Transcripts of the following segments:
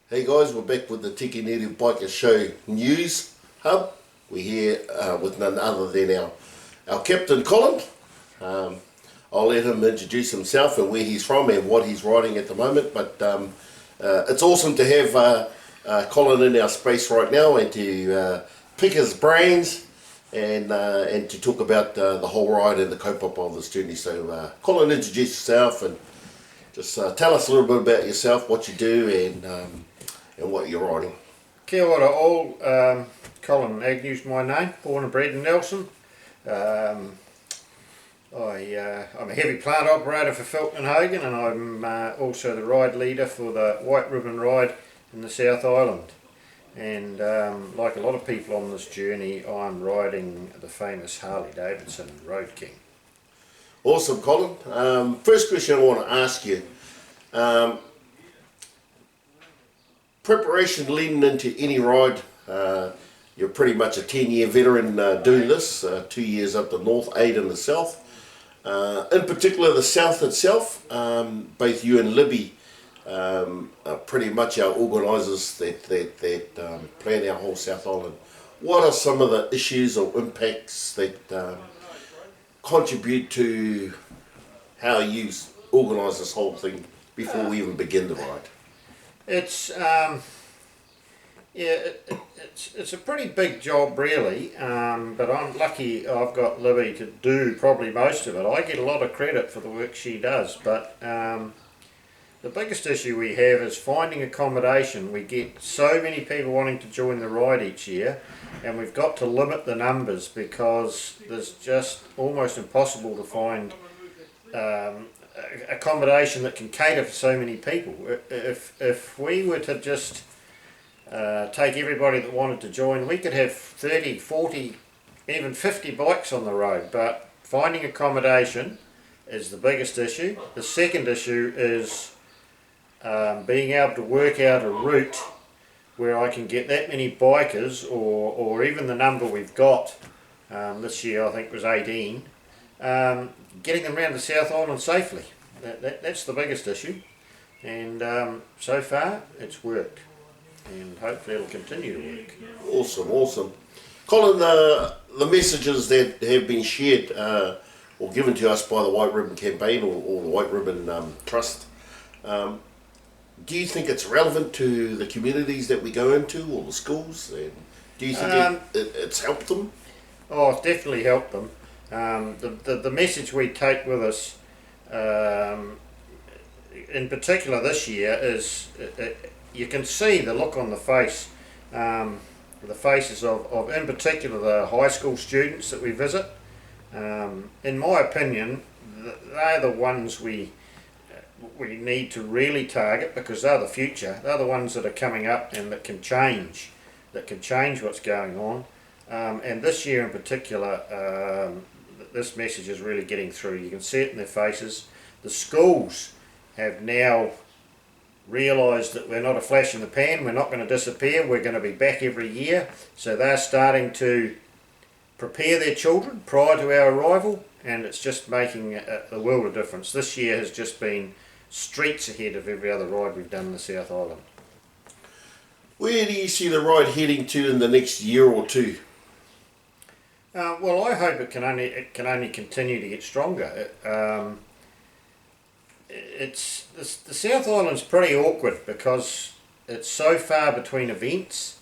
Hey guys, we're back with the Tiki Native Biker Show News Hub. We're here with none other than our Captain Colin. I'll let him introduce himself and where he's from and what he's riding at the moment, but it's awesome to have Colin in our space right now and to pick his brains and to talk about the whole ride and the cope-up of this journey. So Colin, introduce yourself and just tell us a little bit about yourself, what you do and what you're riding. Kia ora all, Colin Agnew's my name, born and bred in Nelson. I'm a heavy plant operator for Felton and Hogan, and I'm also the ride leader for the White Ribbon ride in the South Island. And like a lot of people on this journey, I'm riding the famous Harley Davidson Road King. Awesome, Colin. First question I want to ask you. Preparation leading into any ride, you're pretty much a 10-year veteran doing this, 2 years up the north, 8 in the south. In particular the south itself, both you and Libby are pretty much our organisers that plan our whole South Island. What are some of the issues or impacts that contribute to how you organise this whole thing before we even begin the ride? It's it's a pretty big job really, but I'm lucky I've got Libby to do probably most of it. I get a lot of credit for the work she does, but the biggest issue we have is finding accommodation. We get so many people wanting to join the ride each year, and we've got to limit the numbers because there's just almost impossible to find accommodation that can cater for so many people. If we were to just take everybody that wanted to join, we could have 30, 40, even 50 bikes on the road, but finding accommodation is the biggest issue. The second issue is being able to work out a route where I can get that many bikers, or even the number we've got this year, I think was 18, getting them around the South Island safely. That's the biggest issue, and so far it's worked, and hopefully it'll continue to work. Awesome, awesome. Colin, the messages that have been shared or given to us by the White Ribbon campaign or the White Ribbon Trust, do you think it's relevant to the communities that we go into or the schools? And do you think it's helped them? Oh, it's definitely helped them. The message we take with us, in particular this year, is you can see the look on the face, the faces of in particular the high school students that we visit. In my opinion, they're the ones we need to really target, because they're the future. They're the ones that are coming up and that can change what's going on. And this year in particular, this message is really getting through. You can see it in their faces. The schools have now realised that we're not a flash in the pan, we're not going to disappear, we're going to be back every year. So they're starting to prepare their children prior to our arrival, and it's just making a world of difference. This year has just been streets ahead of every other ride we've done in the South Island. Where do you see the ride heading to in the next year or two? Well, I hope it can only continue to get stronger. The South Island's pretty awkward because it's so far between events,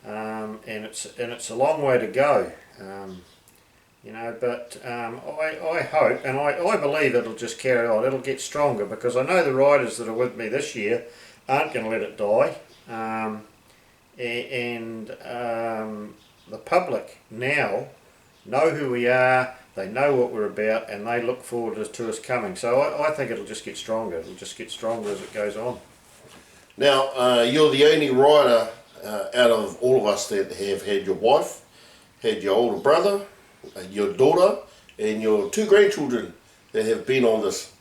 and it's a long way to go. You know, but I hope and I believe it'll just carry on. It'll get stronger because I know the riders that are with me this year aren't going to let it die, and the public now know who we are, they know what we're about, and they look forward to us coming. So I think it'll just get stronger. It'll just get stronger as it goes on. Now, you're the only rider out of all of us that have had your wife, had your older brother, your daughter, and your 2 grandchildren that have been on this.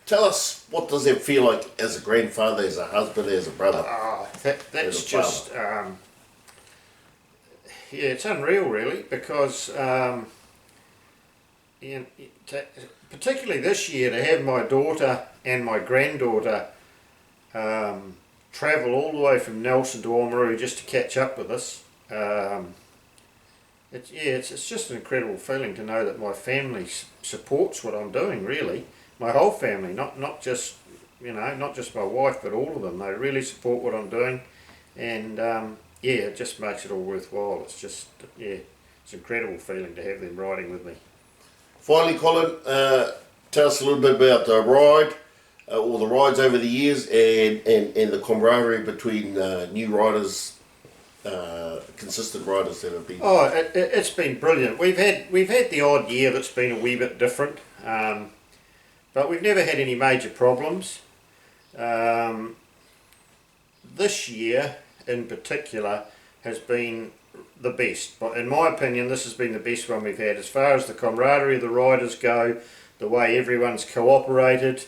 Tell us, what does it feel like as a grandfather, as a husband, as a brother? That's just yeah, it's unreal really, because you know, particularly this year, to have my daughter and my granddaughter travel all the way from Nelson to Oamaru just to catch up with us. It's just an incredible feeling to know that my family supports what I'm doing. Really, my whole family, not just not just my wife, but all of them. They really support what I'm doing, and it just makes it all worthwhile. It's just it's an incredible feeling to have them riding with me. Finally, Colin, tell us a little bit about the ride, or the rides over the years, and the camaraderie between new riders, consistent riders that have been. Oh, it's been brilliant. We've had the odd year that's been a wee bit different, but we've never had any major problems. This year, in particular, has been the best. But in my opinion, this has been the best one we've had as far as the camaraderie of the riders go, the way everyone's cooperated.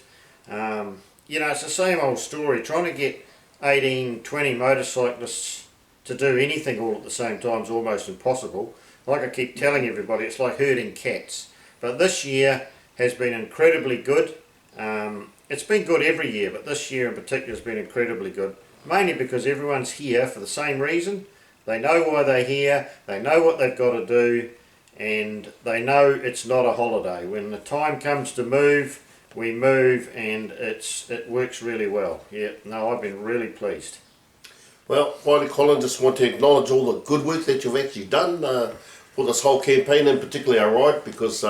It's the same old story. Trying to get 18, 20 motorcyclists to do anything all at the same time is almost impossible. Like I keep telling everybody, it's like herding cats. But this year has been incredibly good. It's been good every year, but this year in particular has been incredibly good. Mainly because everyone's here for the same reason. They know why they're here, they know what they've got to do, and they know it's not a holiday. When the time comes to move, we move, and it works really well. Yeah, no, I've been really pleased. Well, finally, Colin, just want to acknowledge all the good work that you've actually done for this whole campaign, and particularly our ride, because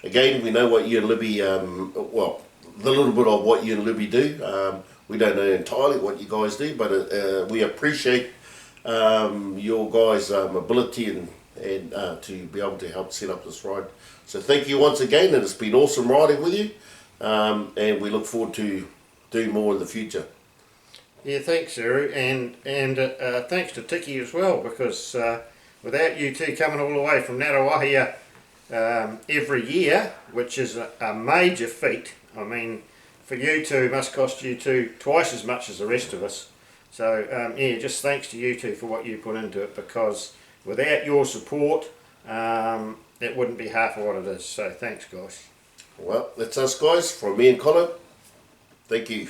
again, we know what you and Libby, the little bit of what you and Libby do. We don't know entirely what you guys do, but we appreciate your guys' ability and to be able to help set up this ride. So thank you once again, and it's been awesome riding with you, and we look forward to doing more in the future. Yeah, thanks, Eru, and thanks to Tiki as well, because without you two coming all the way from Ngaruahia every year, which is a major feat. I mean, for you two, it must cost you two twice as much as the rest of us. So just thanks to you two for what you put into it, because without your support, it wouldn't be half of what it is. So thanks, guys. Well, that's us, guys, from me and Colin. Thank you.